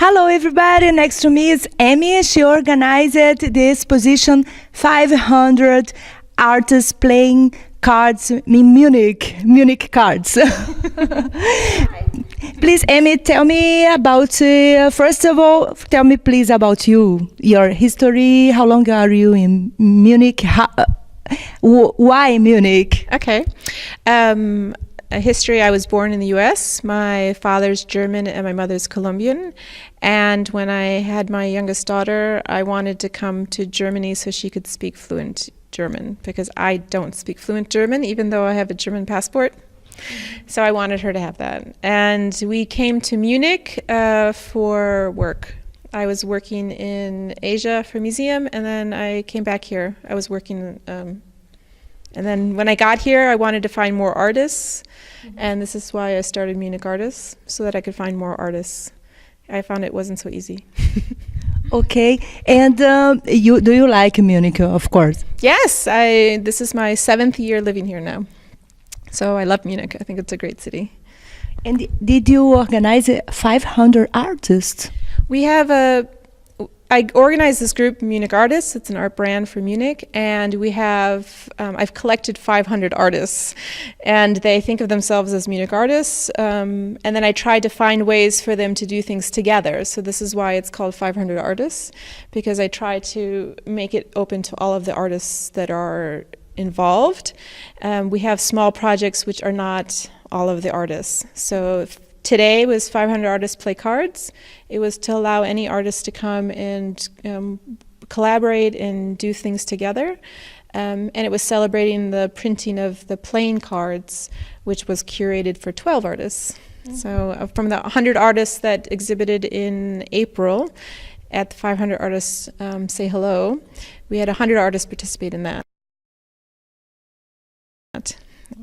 Hello everybody, next to me is Emmy. She organized this exposition 500 artists playing cards in Munich cards. Please, Emmy, tell me about, first of all, tell me please about you, your history, how long are you in Munich, why Munich? Okay. A history, I was born in the US. My father's German and my mother's Colombian. And when I had my youngest daughter, I wanted to come to Germany so she could speak fluent German, because I don't speak fluent German, even though I have a German passport. So I wanted her to have that. And we came to Munich for work. I was working in Asia for a museum, and then I came back here. I was working, and then when I got here, I wanted to find more artists, and this is why I started Munich Artists, so that I could find more artists. I found it wasn't so easy. Okay, and do you like Munich, of course? Yes, this is my 7th year living here now. So I love Munich. I think it's a great city. And did you organize 500 artists? I organized this group, Munich Artists. It's an art brand for Munich, and we have, I've collected 500 artists, and they think of themselves as Munich Artists, and then I tried to find ways for them to do things together. So this is why it's called 500 Artists, because I try to make it open to all of the artists that are involved. We have small projects which are not all of the artists. So today was 500 artists play cards. It was to allow any artist to come and collaborate and do things together. And it was celebrating the printing of the playing cards, which was curated for 12 artists. So from the 100 artists that exhibited in April at the 500 Artists Say Hello, we had 100 artists participate in that.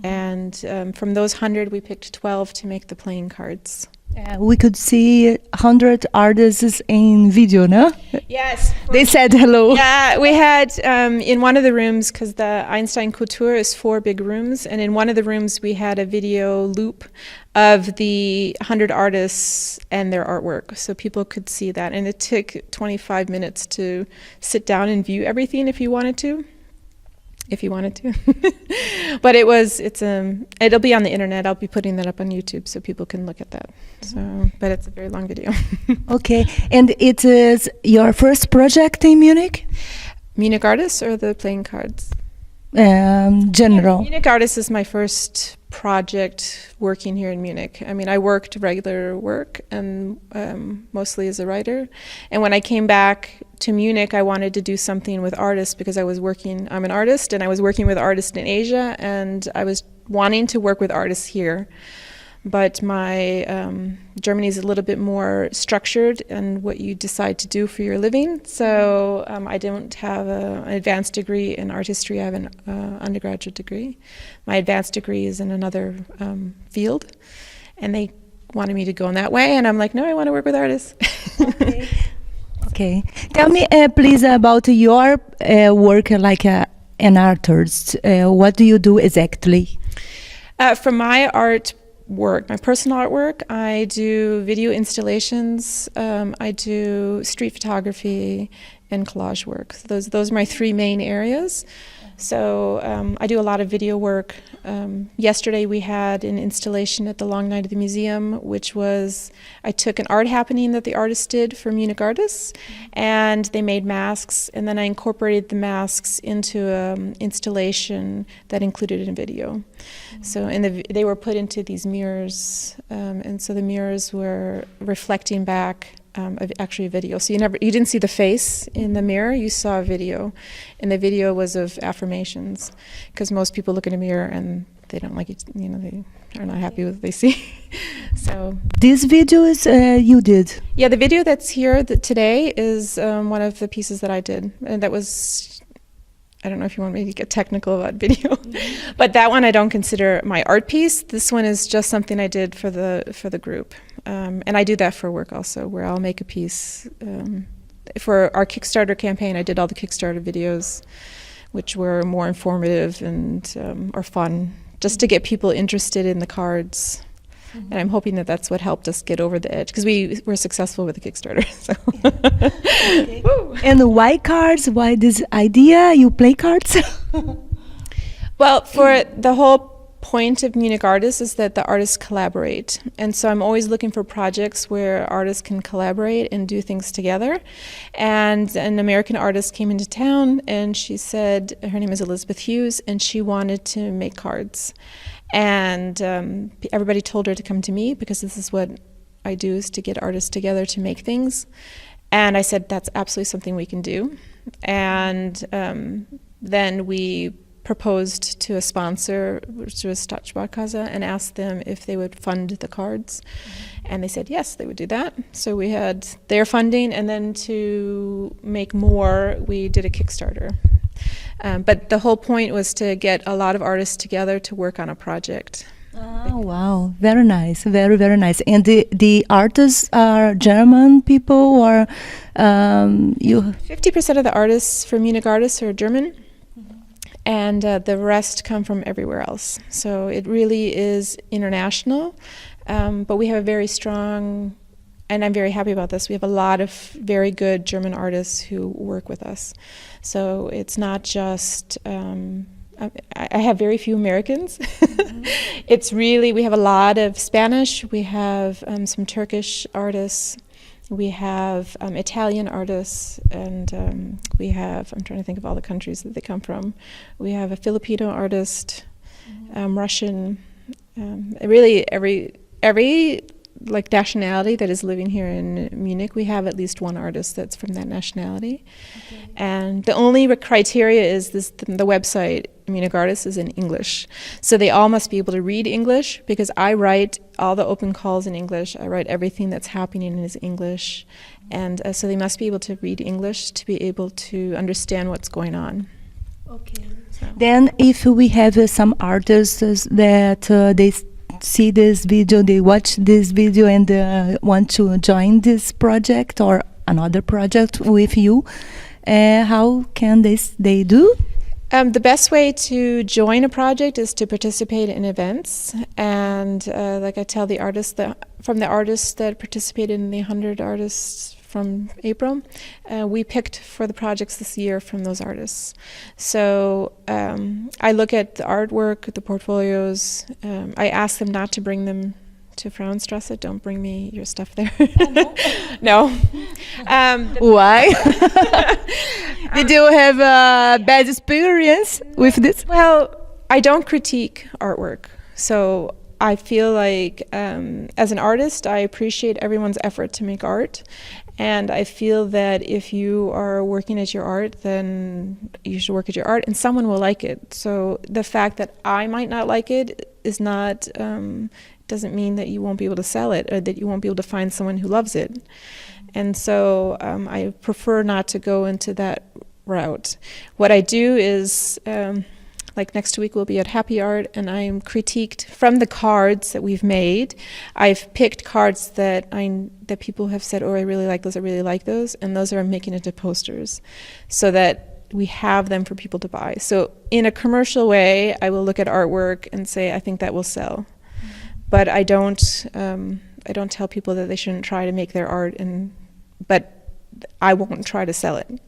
And from those 100, we picked 12 to make the playing cards. We could see 100 artists in video, no? Yes. They said hello. Yeah, we had in one of the rooms, because the Einstein Kultur is 4 big rooms, and in one of the rooms we had a video loop of the 100 artists and their artwork, so people could see that. And it took 25 minutes to sit down and view everything if you wanted to. But it'll be on the internet. I'll be putting that up on YouTube so people can look at that. So, but it's a very long video. Okay, and it is your first project in Munich? Munich Artists or the playing cards? General. Munich Artists is my first project working here in Munich. I mean, I worked regular work and mostly as a writer. And when I came back to Munich, I wanted to do something with artists because I'm an artist, and I was working with artists in Asia, and I was wanting to work with artists here. But my Germany is a little bit more structured in what you decide to do for your living. So I don't have an advanced degree in art history. I have an undergraduate degree. My advanced degree is in another field, and they wanted me to go in that way. And I'm like, no, I want to work with artists. Okay. Okay. Tell me, please, about your work like an artist. What do you do exactly? For my my personal artwork, I do video installations, I do street photography, and collage work. Those are my 3 main areas. So I do a lot of video work. Yesterday we had an installation at the Long Night of the Museum, which was, I took an art happening that the artists did for Munich Artists, and they made masks, and then I incorporated the masks into an installation that included a video. So they were put into these mirrors, and so the mirrors were reflecting back actually a video. So you didn't see the face in the mirror, you saw a video. And the video was of affirmations, because most people look in a mirror and they don't like it, they are not happy with what they see. So this video is you did? Yeah, the video that's here today is one of the pieces that I did. And that was, I don't know if you want me to get technical about video, but that one I don't consider my art piece. This one is just something I did for the group. And I do that for work also, where I'll make a piece. For our Kickstarter campaign, I did all the Kickstarter videos, which were more informative and or fun, just to get people interested in the cards. And I'm hoping that that's what helped us get over the edge, because we were successful with the Kickstarter. So. Okay. And why cards? Why this idea? You play cards? Well, for the whole point of Munich Artists is that the artists collaborate. And so I'm always looking for projects where artists can collaborate and do things together. And an American artist came into town, and she said, her name is Elizabeth Hughes, and she wanted to make cards. And everybody told her to come to me, because this is what I do, is to get artists together to make things. And I said, that's absolutely something we can do. And then we proposed to a sponsor, which was Stadtsparkasse, and asked them if they would fund the cards. And they said yes, they would do that. So we had their funding, and then to make more, we did a Kickstarter. But the whole point was to get a lot of artists together to work on a project. Oh, wow. Very nice. Very, very nice. And the artists are German people, or you? 50% of the artists for Munich Artists are German. And the rest come from everywhere else. So it really is international, but we have a very strong, and I'm very happy about this, we have a lot of very good German artists who work with us. So it's not just, I have very few Americans. It's really, we have a lot of Spanish, we have some Turkish artists, we have Italian artists, and we have, I'm trying to think of all the countries that they come from. We have a Filipino artist, Russian, really every like nationality that is living here in Munich, we have at least one artist that's from that nationality. Okay. And the only criteria is this, the website, Munich Artists, is in English. So they all must be able to read English, because I write all the open calls in English. I write everything that's happening in English. And so they must be able to read English to be able to understand what's going on. Okay. So. Then if we have some artists that they see this video, they watch this video and want to join this project or another project with you, how can they do? The best way to join a project is to participate in events, and like I tell the artists, from the artists that participated in the 100 artists from April, we picked for the projects this year from those artists. So I look at the artwork, the portfolios. I ask them not to bring them to Frauenstrasse. Don't bring me your stuff there. No. Why? Did you have a bad experience with this? Well, I don't critique artwork. So I feel like as an artist, I appreciate everyone's effort to make art. And I feel that if you are working at your art, then you should work at your art and someone will like it. So the fact that I might not like it is not, doesn't mean that you won't be able to sell it or that you won't be able to find someone who loves it. And so I prefer not to go into that route. What I do is, like next week we'll be at Happy Art, and I'm critiqued from the cards that we've made. I've picked cards that that people have said, oh, I really like those, I really like those, and those are making into posters so that we have them for people to buy. So in a commercial way, I will look at artwork and say, I think that will sell. But I don't tell people that they shouldn't try to make their art, but I won't try to sell it.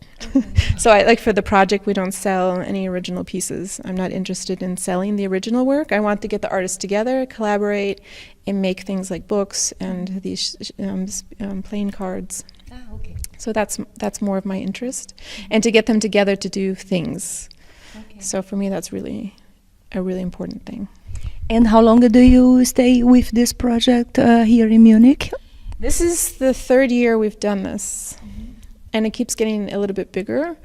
So like for the project, we don't sell any original pieces. I'm not interested in selling the original work. I want to get the artists together, collaborate, and make things like books and these playing cards. Okay. So that's more of my interest, and to get them together to do things. Okay. So for me, that's really a really important thing. And how long do you stay with this project here in Munich? This is the third year we've done this. And it keeps getting a little bit bigger.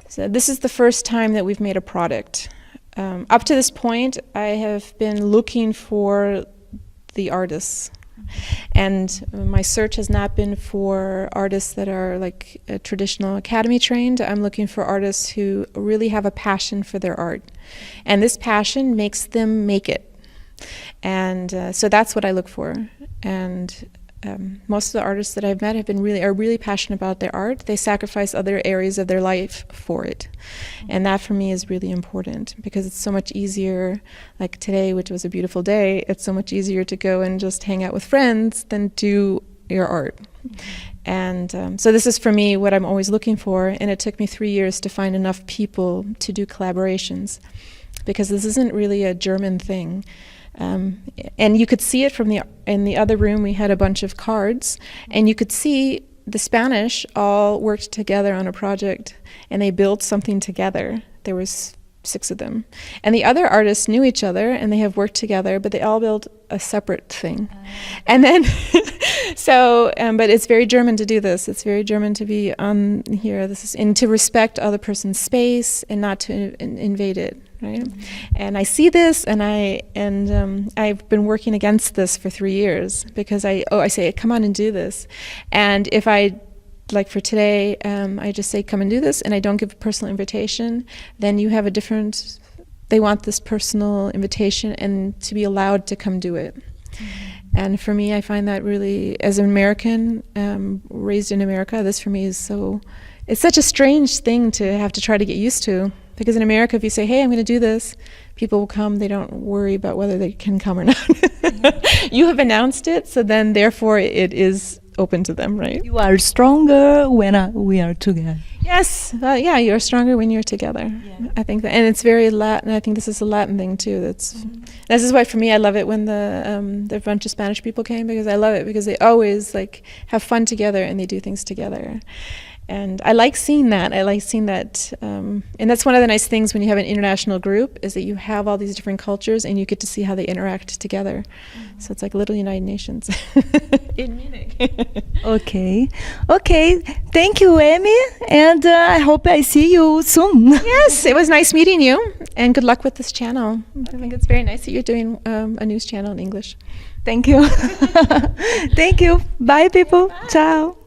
So this is the first time that we've made a product. Up to this point, I have been looking for the artists. And my search has not been for artists that are like traditional academy trained. I'm looking for artists who really have a passion for their art. And this passion makes them make it. And so that's what I look for. And most of the artists that I've met have been really passionate about their art. They sacrifice other areas of their life for it, and that for me is really important, because it's so much easier. Like today, which was a beautiful day, it's so much easier to go and just hang out with friends than do your art. And so this is for me what I'm always looking for, and it took me 3 years to find enough people to do collaborations, because this isn't really a German thing. And you could see it in the other room. We had a bunch of cards, and you could see the Spanish all worked together on a project, and they built something together. There was 6 of them, and the other artists knew each other, and they have worked together, but they all built a separate thing. And then but it's very German to do this. It's very German to be on here. And to respect other person's space and not to invade it, right? And I see this, and I've been working against this for 3 years, because I say, come on and do this. And if I, like for today, I just say, come and do this, and I don't give a personal invitation, then you have they want this personal invitation and to be allowed to come do it. And for me, I find that really, as an American, raised in America, this for me is it's such a strange thing to have to try to get used to. Because in America, if you say, hey, I'm going to do this, people will come. They don't worry about whether they can come or not. You have announced it, so then therefore it is open to them, right? You are stronger when we are together. Yes, yeah, you're stronger when you're together. Yeah. I think that, and it's very Latin. I think this is a Latin thing too. This is why for me I love it when the bunch of Spanish people came, because I love it because they always have fun together and they do things together. And I like seeing that. And that's one of the nice things when you have an international group, is that you have all these different cultures and you get to see how they interact together. So it's like little United Nations in Munich. Okay. Thank you, Emmy, and I hope I see you soon. Yes, it was nice meeting you, and good luck with this channel. I think it's very nice that you're doing a news channel in English. Thank you. Thank you. Bye, people. Bye. Ciao.